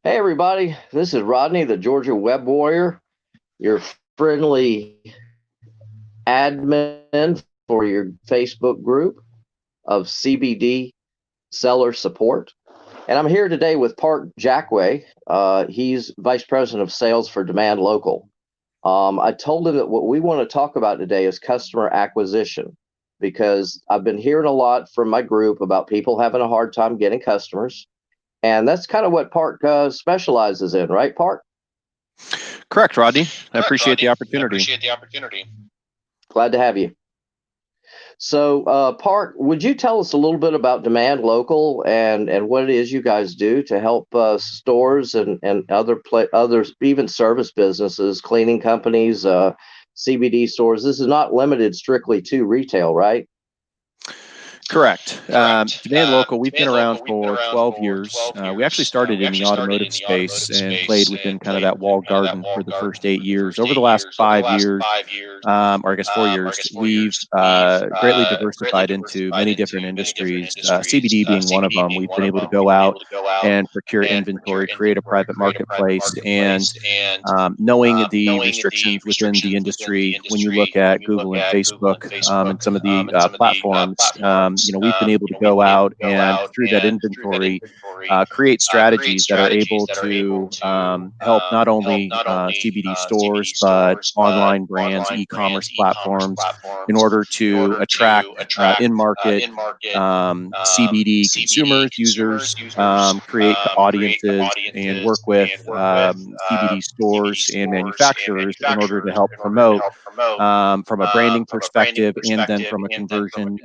Hey, everybody. This is Rodney, the Georgia Web Warrior, your friendly admin for your Facebook group of CBD seller support. And I'm here today with Park Jackway. He's Vice President of Sales for Demand Local. I told him that what we want to talk about today is customer acquisition because I've been hearing a lot from my group about people having a hard time getting customers. And that's kind of what Park specializes in, right, Park? Correct, Rodney. I appreciate the opportunity. Glad to have you. So, Park, would you tell us a little bit about Demand Local and what it is you guys do to help stores and others, even service businesses, cleaning companies, CBD stores? This is not limited strictly to retail, right? Correct. Demand Local, we've been around for 12 years. We actually started in the automotive space and played within kind of that walled garden for the first 8 years. Over the last 5 years, or I guess 4 years, we've greatly diversified into many different industries, CBD being one of them. We've been able to go out and procure inventory, create a private marketplace, and knowing the restrictions within the industry, when you look at Google and Facebook and some of the platforms, we've been able to go out and through that inventory, create strategies that are able to help not only CBD stores, but online brands, e-commerce platforms in order to attract in-market CBD consumers, users, create audiences, and work with CBD stores and manufacturers in order to help promote from a branding perspective and then from a conversion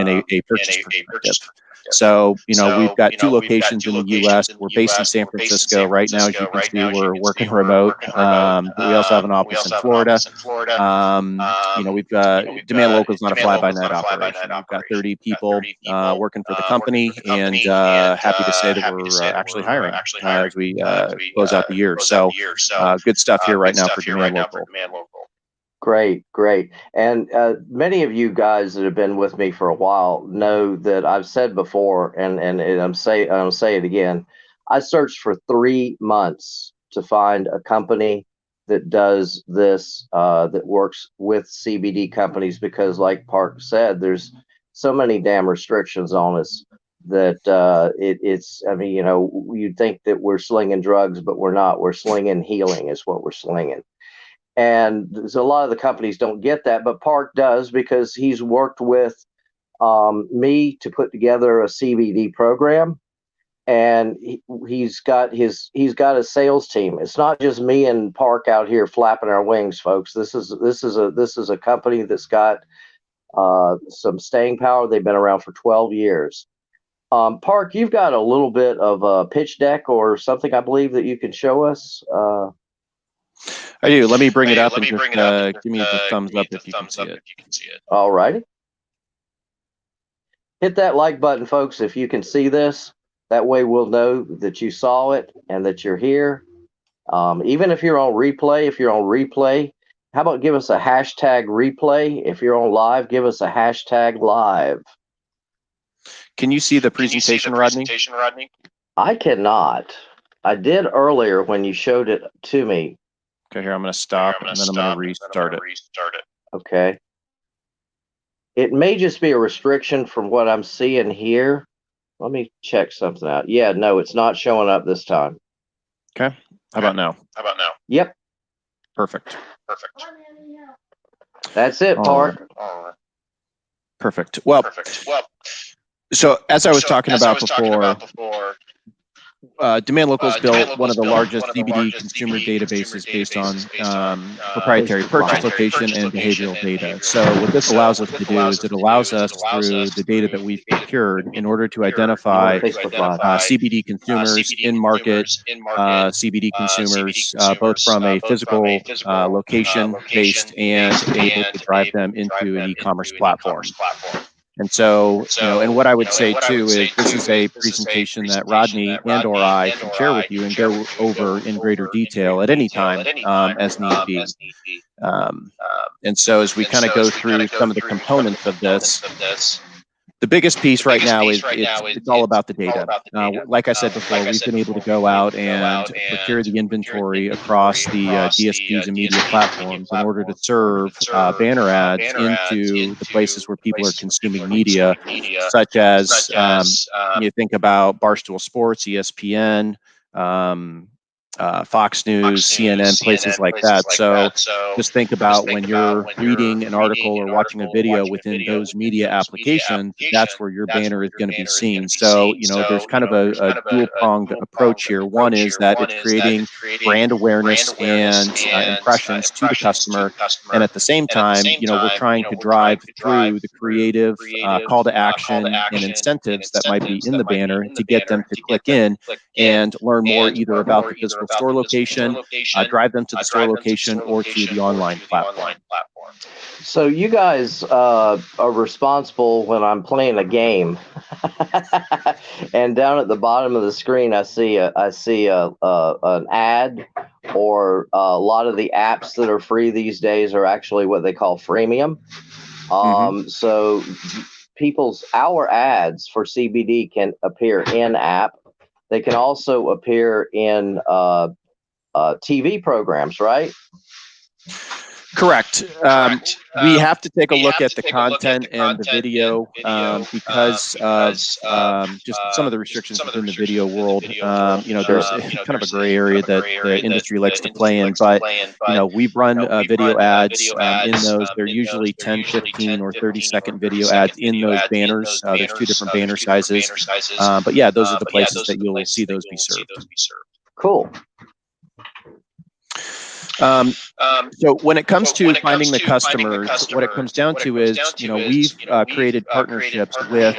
and a purchase perspective. So, we've got two locations in the U.S. We're based in San Francisco right now. As you can see, we're working remote. But we also have an office in Florida. We've got Demand Local is not a fly-by-night operation. We've got 30 people working for the company, and happy to say that we're actually hiring as we close out the year. So, good stuff here right now for Demand Local. Great, great. And many of you guys that have been with me for a while know that I've said before, and I'll say it again. I searched for 3 months to find a company that does this, that works with CBD companies, because, like Park said, there's so many damn restrictions on us that it's. I mean, you'd think that we're slinging drugs, but we're not. We're slinging healing, is what we're slinging. And there's a lot of the companies don't get that, but Park does, because he's worked with me to put together a CBD program, and he's got a sales team. It's not just me and Park out here flapping our wings, folks. This is a company that's got some staying power. They've been around for 12 years. Park, you've got a little bit of a pitch deck or something, I believe, that you can show us. I do. Let me bring it up and just give me the thumbs up if you can see it. All righty. Hit that like button, folks, if you can see this. That way we'll know that you saw it and that you're here. Even if you're on replay, how about give us a hashtag replay? If you're on live, give us a hashtag live. Can you see the presentation, Rodney? I cannot. I did earlier when you showed it to me. Okay, here I'm going to stop and then I'm going to restart it. Okay. It may just be a restriction from what I'm seeing here. Let me check something out. Yeah, no, it's not showing up this time. Okay. How about now? Yep. Perfect. That's it, Park. Perfect. Well, so as I was talking about before, Demand Local has built one of the largest CBD consumer databases based on proprietary purchase location and behavioral data. So what this allows us to do is it allows us through the data that we've procured in order to identify CBD consumers in market, CBD consumers, both from a physical location based and able to drive them into an e-commerce platform. And so, and what I would say too is this is a presentation that Rodney and or I can share with you and go over in greater detail at any time as need be. And so as we kind of go through some of the components of this, The biggest piece right now is it's all about the data. Like I said before, we've been able to go out and procure the inventory across the DSPs and media platforms in order to serve banner ads into the places where people are consuming media, such as you think about Barstool Sports, ESPN, um, Fox News, CNN, places like that. So just think about when you're reading an article or watching a video within those media applications, that's where your banner is going to be seen. So, there's kind of a dual pronged approach here. One is that it's creating brand awareness and impressions to the customer. And at the same time, we're trying to drive through the creative call to action and incentives that might be in the banner to get them to click in and learn more either about the physical store location, drive them to the store location or to the online platform. So you guys are responsible when I'm playing a game, and down at the bottom of the screen, I see an ad, or a lot of the apps that are free these days are actually what they call freemium. Mm-hmm. So our ads for CBD can appear in app. They can also appear in TV programs, right? Correct. We have to take a look at the content and the video because of just some of the restrictions within the video world. There's kind of a gray area that the industry likes to play in, but we've run video ads in those. They're usually 10, 15, or 30-second video ads in those banners. There's two different banner sizes, but yeah, those are the places that you'll see those be served. Cool. So when it comes to finding the customers, what it comes down to is, we've created partnerships with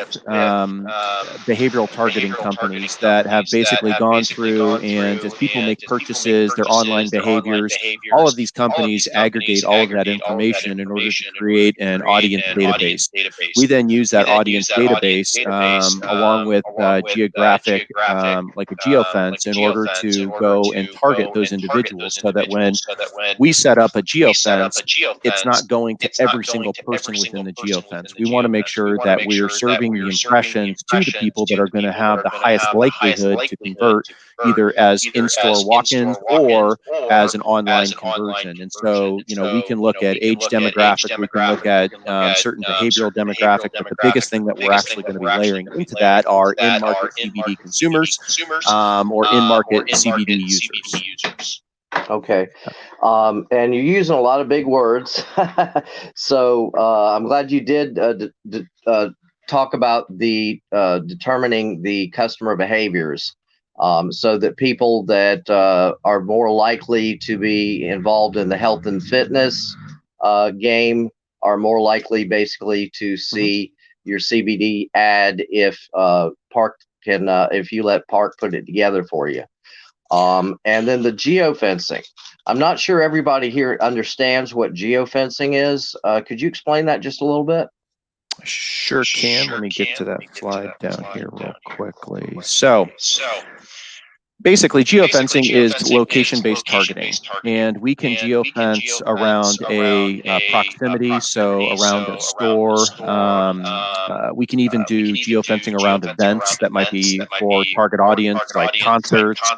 behavioral targeting companies that have basically gone through, and as people make purchases, their online behaviors, all of these companies aggregate all of that information in order to create an audience database. We then use that audience database along with geographic, like a geofence, in order to go and target those individuals so that when we set up a geofence, it's not going to every single person within the geofence. We want to make sure that we're serving the impressions to the people that are going to have the highest likelihood to convert, either as in-store walk-ins or as an online conversion. And so, we can look at age demographic, we can look at certain behavioral demographic, but the biggest thing that we're actually going to be layering into that are in-market CBD consumers or in-market CBD users. Okay. And you're using a lot of big words. So I'm glad you did talk about the determining the customer behaviors, so that people that are more likely to be involved in the health and fitness game are more likely basically to see your CBD ad if if you let Park put it together for you. And then the geofencing. I'm not sure everybody here understands what geofencing is. Could you explain that just a little bit? Sure can. Let me get to that slide down here real quickly. So basically, geofencing is location-based targeting, and we can geofence around a proximity, so around a store. We can even do geofencing around events that might be for target audience, like concerts,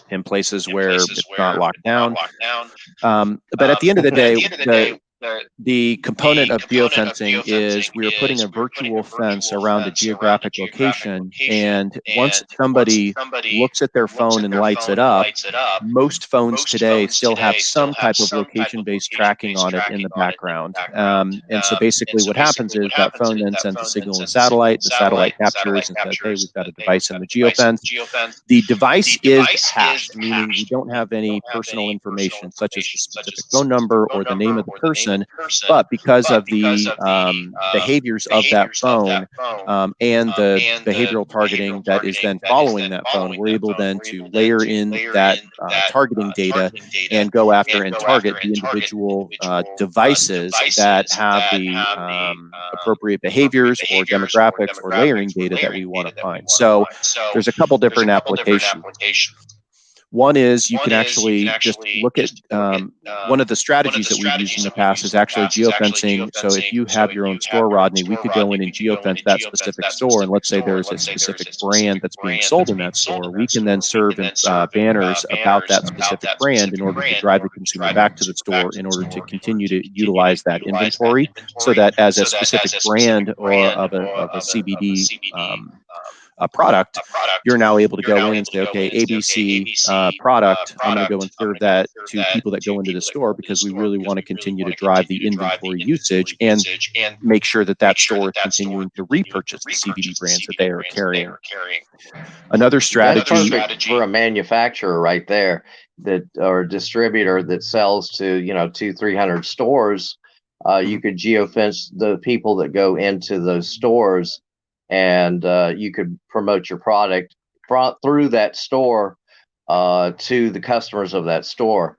in places where it's not locked down. But at the end of the day, the component of geofencing is we are putting a virtual fence around a geographic location. And once somebody looks at their phone and lights it up, most phones today still have some type of location-based tracking on it in the background. And so basically what happens is that phone then sends a signal to the satellite captures and says, hey, we've got a device in the geofence. The device is hashed, meaning we don't have any personal information, such as the specific phone number or the name of the person. But because of the behaviors of that phone and the behavioral targeting that is then following that phone, we're able then to layer in that targeting data and go after and target the individual devices that have the appropriate behaviors or demographics or layering data that we want to find. So there's a couple different applications. One is you can actually just look at one of the strategies that we've used in the past is actually geofencing. So if you have your own store, Rodney, we could go in and geofence that specific store. And let's say there's a specific brand that's being sold in that store. We can then serve banners about that specific brand in order to drive the consumer back to the store in order to continue to utilize that inventory so that as a specific brand or of a CBD product, you're now able to go in and say, okay, ABC product, I'm going to go and serve that to people that go into the store because we really want to continue to drive the inventory usage and make sure that that store is continuing to repurchase the CBD brands that they are carrying. Another That's strategy. perfect for a manufacturer right there, that or a distributor that sells to, 200-300 stores. You Mhm. could geofence the people that go into those stores, and you could promote your product through that store to the customers of that store.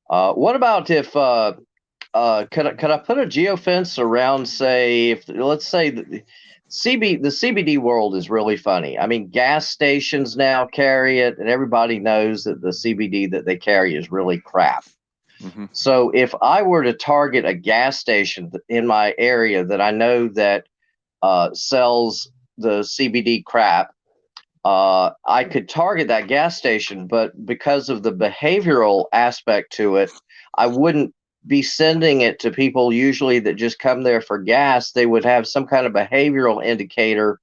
What about if could I put a geofence around, say, if let's say the CBD world is really funny. I mean, gas stations now carry it, and everybody knows that the CBD that they carry is really crap. Mhm. So if I were to target a gas station in my area that I know that sells the CBD crap, I could target that gas station, but because of the behavioral aspect to it, I wouldn't be sending it to people usually that just come there for gas. They would have some kind of behavioral indicator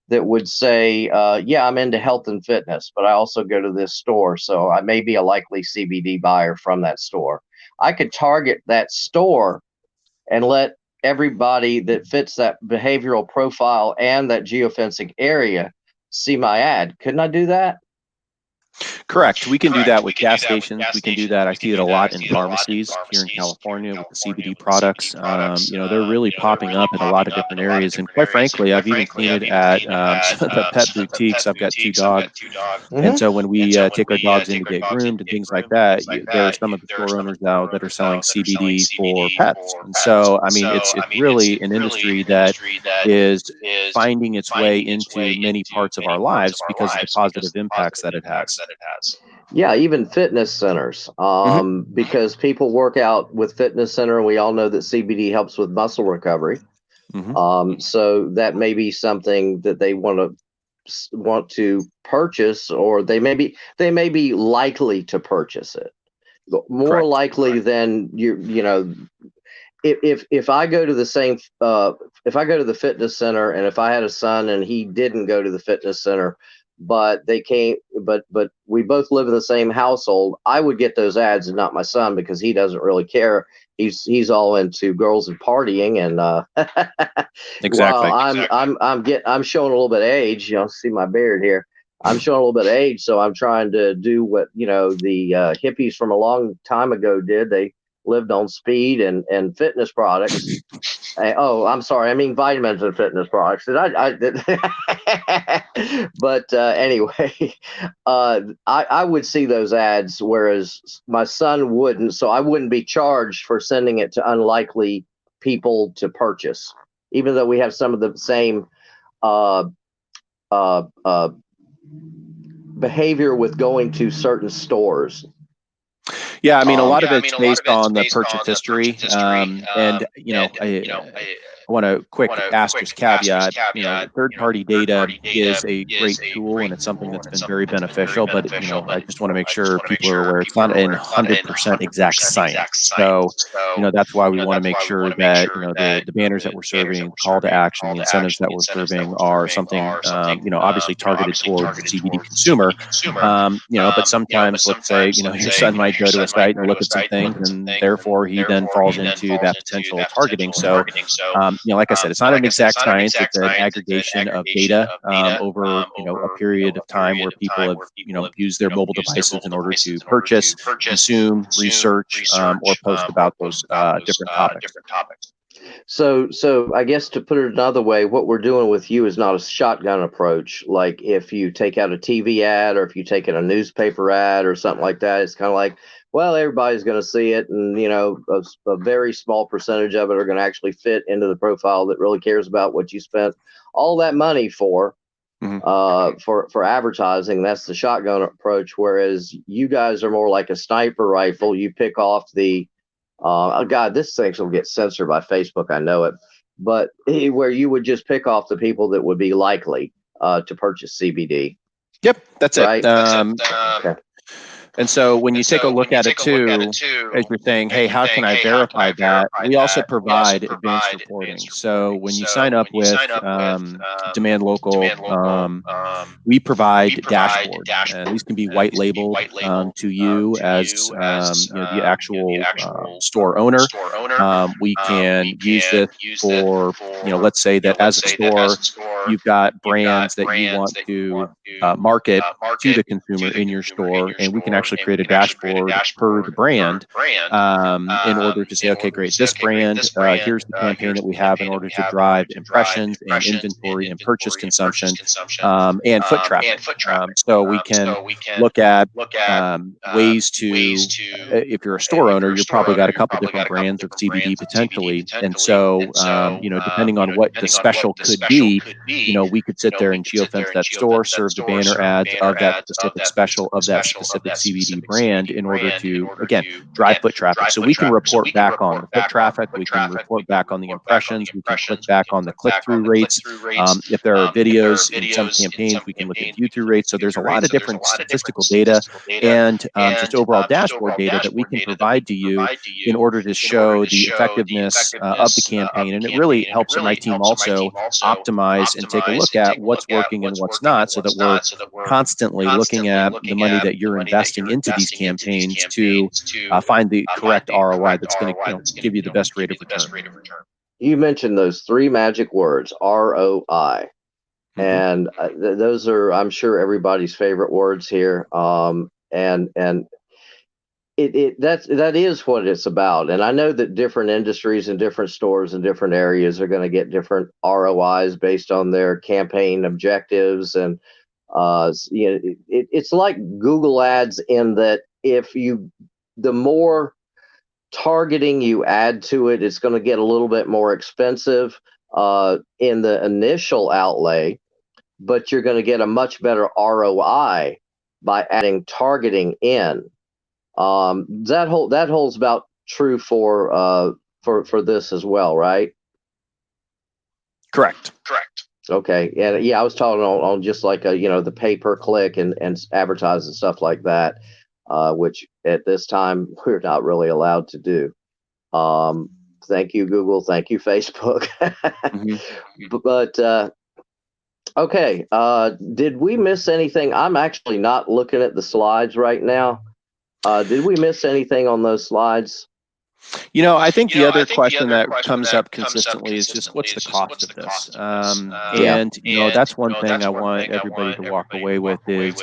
that would say, yeah, I'm into health and fitness, but I also go to this store. So I may be a likely CBD buyer from that store. I could target that store and let everybody that fits that behavioral profile and that geofencing area see my ad. Couldn't I do that? Correct. We can do that with gas stations. We can do that. I see it a lot in pharmacies here in California with the CBD products. They're really popping up in a lot of different areas. And quite frankly, I've even seen it at some of the pet boutiques. I've got two dogs. And Mm-hmm. so when we take our dogs in to get groomed and things like that, there are some of the store owners now that are selling CBD for pets. And so, I mean, it's really an industry that is finding its way into many parts of our lives because of the positive impacts that it has. Yeah, even fitness centers, Hmm. because people work out with fitness center, and we all know that CBD helps with muscle recovery. Hmm. So that may be something that they want to purchase, or they may be likely to purchase it. More Correct. likely than if I go to the same if I go to the fitness center, and if I had a son and he didn't go to the fitness center, but they came but we both live in the same household, I would get those ads and not my son, because he doesn't really care. He's all into girls and partying, and while Exactly. I'm showing a little bit of age, see my beard here. I'm showing a little bit of age, so I'm trying to do what the hippies from a long time ago did. They lived on speed and fitness products. Oh, I'm sorry. I mean vitamins and fitness products. Did I did. But anyway, I would see those ads, whereas my son wouldn't. So I wouldn't be charged for sending it to unlikely people to purchase, even though we have some of the same uh, uh, uh, behavior with going to certain stores. Yeah, I mean, a lot of it's based on the purchase history. I want to quick asterisk caveat. Third-party data is a great tool and it's something that's been very beneficial. But I just want to make sure people are aware it's not in 100% exact science. So, that's why we want to make sure that the banners that we're serving, the call to action, the incentives that we're serving are something obviously targeted towards the CBD consumer. But sometimes, let's say, your son might go to a site and look at some things, and therefore he then falls into that potential targeting. So, like I said, it's not an exact science; it's an aggregation of data over a period of time where people have used their mobile devices in order to purchase, consume, research, or post about those different topics. So I guess, to put it another way, what we're doing with you is not a shotgun approach. Like if you take out a TV ad, or if you take in a newspaper ad or something like that, it's kind of like, well, everybody's going to see it, and a very small percentage of it are going to actually fit into the profile that really cares about what you spent all that money for. Mhm. for advertising. That's the shotgun approach. Whereas you guys are more like a sniper rifle. You pick off the oh God, this thing will get censored by Facebook. I know it, but where you would just pick off the people that would be likely to purchase CBD, Yep, that's it. right? Okay. And so when you take a look at it too, as you're saying, hey, how can I verify that? We also provide advanced reporting. So when you sign up with Demand Local, we provide dashboards, and these can be white labeled to you as the actual store owner. We can use this for let's say that as a store, you've got brands that you want to market to the consumer in your store, and we can actually create a dashboard per the brand in order to say, okay, great, this brand, here's the campaign that we have in order to drive impressions and inventory and purchase consumption and foot traffic. So we can look at ways to, if you're a store owner, you're probably got a couple different brands of CBD potentially. And so, depending on what the special could be, we could sit there and geofence that store, serve the banner ads of that specific special of that specific CBD brand in order to, again, drive foot traffic. So we can report back on the foot traffic, we can report back on the impressions, we can click back on the click through rates. If there are videos in some campaigns, we can look at view through rates. So there's a lot of different statistical data and just overall dashboard data that we can provide to you in order to show the effectiveness of the campaign. And it really helps my team also optimize and take a look at what's working and what's not so that we're constantly looking at the money that you're investing into these campaigns to find the correct ROI that's going to give you the best rate of return. You mentioned those three magic words, ROI. Mm-hmm. And those are, I'm sure, everybody's favorite words here. And that is what it's about. And I know that different industries and different stores in different areas are going to get different ROIs based on their campaign objectives. And it's like Google Ads in that the more targeting you add to it, it's going to get a little bit more expensive in the initial outlay, but you're going to get a much better ROI by adding targeting in. That holds about true for this as well, right? Correct. Okay, and yeah, I was talking on just like the pay per click and advertise and stuff like that, which at this time we're not really allowed to do. Thank you, Google. Thank you, Facebook. Mm-hmm. But okay, did we miss anything? I'm actually not looking at the slides right now. Did we miss anything on those slides? I think the other question that comes up consistently is just what's the cost of this? Yeah. And, that's one thing I want everybody to walk away with is,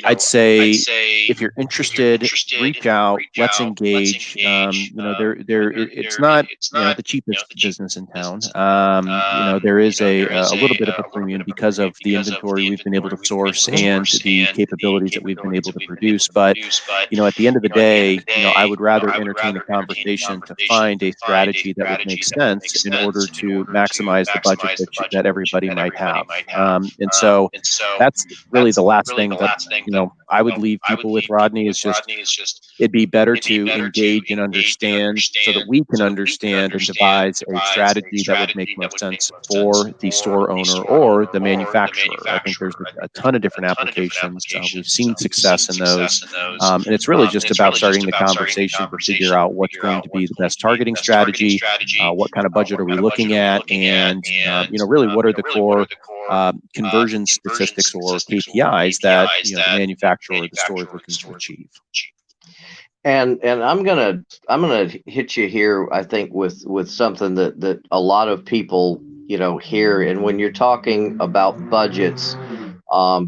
I'd say if you're interested, reach out, let's engage. It's not, the cheapest business in town. There is a little bit of a premium because of the inventory we've been able to source and the capabilities that we've been able to produce. But at the end of the day, I would rather entertain a conversation to find a strategy that would make sense in order to maximize the budget that everybody might have. And so that's really the last thing that, I would leave people with, Rodney, is just it'd be better to engage and understand so that we can understand and devise a strategy that would make most sense for the store owner or the manufacturer. I think there's a ton of different applications. We've seen success in those. And it's really just about starting the conversation to figure out what's going to be the best targeting strategy, what kind of budget are we looking at, and really what are the core conversion statistics or KPIs that the manufacturer or the store is looking to achieve. And I'm gonna hit you here, I think, with something that a lot of people hear. And when you're talking about budgets,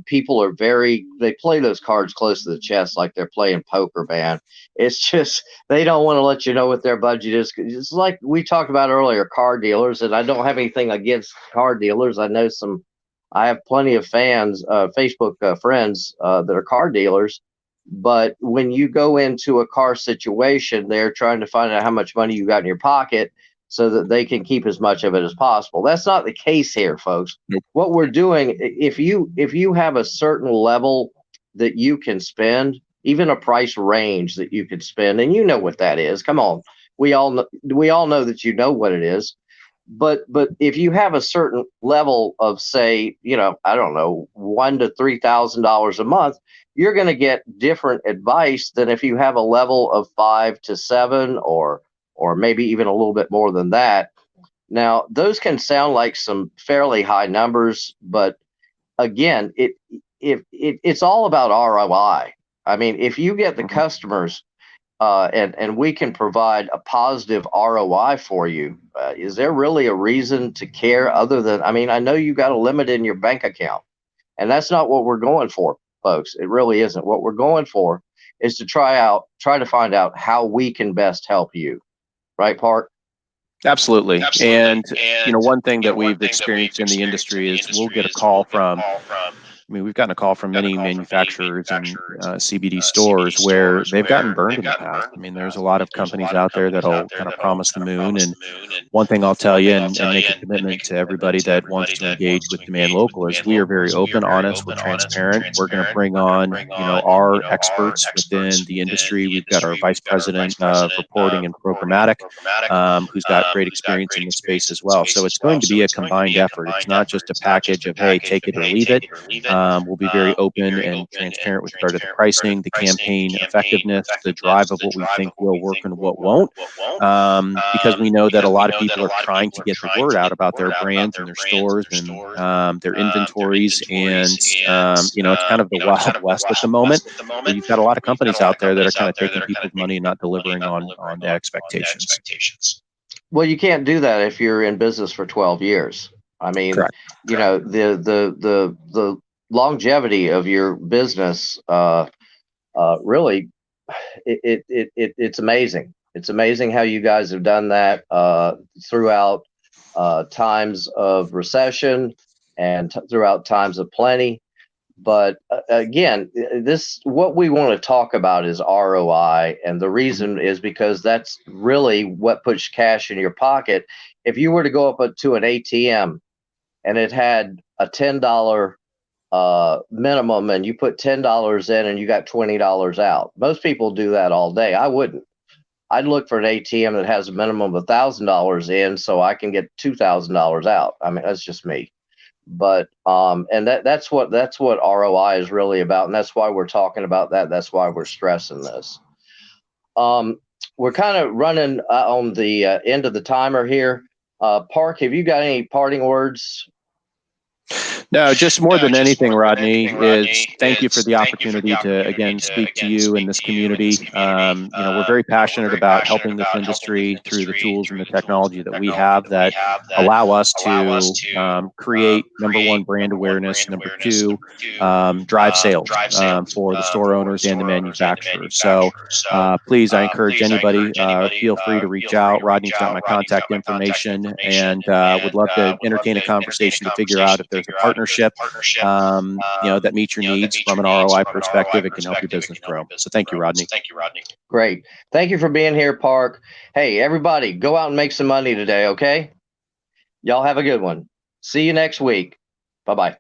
people they play those cards close to the chest like they're playing poker, man. It's just they don't want to let you know what their budget is. It's like we talked about earlier, car dealers, and I don't have anything against car dealers. I have plenty of fans, Facebook friends that are car dealers. But when you go into a car situation, they're trying to find out how much money you got in your pocket. so that they can keep as much of it as possible. That's not the case here, folks. Nope. What we're doing, if you have a certain level that you can spend, even a price range that you could spend, and you know what that is. Come on, we all know that you know what it is. But if you have a certain level of, say, I don't know, $1,000 to $3,000 a month, you're going to get different advice than if you have a level of 5 to 7, or maybe even a little bit more than that. Now, those can sound like some fairly high numbers, but again, it's all about ROI. I mean, if you get the Mhm. customers, and we can provide a positive ROI for you, is there really a reason to care other than, I mean, I know you got a limit in your bank account, and that's not what we're going for, folks. It really isn't. What we're going for is to try to find out how we can best help you. Right, Park? Absolutely. And, one thing that we've experienced in the industry is we'll get a call from, I mean, we've gotten a call from many manufacturers and CBD stores where they've gotten burned in the past. I mean, there's a lot of companies out there that'll kind of promise the moon. And one thing I'll tell you and make a commitment to everybody that wants to engage with Demand Local is we are very open, honest, we're transparent. We're going to bring on, our experts within the industry. We've got our vice president of reporting and programmatic, who's got great experience in this space as well. So it's going to be a combined effort. It's not just a package of, hey, take it or leave it. We'll be very open and transparent with regard to the pricing, the campaign effectiveness, the drive of what we think will work and what won't, because we know that a lot of people are trying to get the word out about their brands and their stores and their inventories. And, it's kind of the Wild West at the moment where you've got a lot of companies out there that are kind of taking people's money and not delivering on the expectations. Well, you can't do that if you're in business for 12 years. I mean, Correct. the longevity of your business, really, it's amazing. It's amazing how you guys have done that throughout times of recession and throughout times of plenty. But again, this what we want to talk about is ROI, and the Mhm. reason is because that's really what puts cash in your pocket. If you were to go up to an ATM and it had a $10 minimum, and you put $10 in and you got $20 out, most people do that all day. I wouldn't. I'd look for an ATM that has a minimum of $1,000 in, so I can get $2,000 out. I mean, that's just me. But and that's what ROI is really about, and that's why we're talking about that. That's why we're stressing this. um we're kind of running on the end of the timer here. Park, have you got any parting words? No, just more than anything, Rodney, is thank you for the opportunity to again speak to you in this community. We're very passionate about helping this industry through the tools and the technology that we have that allow us to create, number one, brand awareness, number two, drive sales for the store owners and the manufacturers. So please, I encourage anybody, feel free to reach out. Rodney's got my contact information, and would love to entertain a conversation to figure out if there's a partnership, that meets your needs from an ROI perspective. It can help your business grow. So thank you, Rodney. Great. Thank you for being here, Park. Hey, everybody, go out and make some money today, okay? Y'all have a good one. See you next week. Bye bye.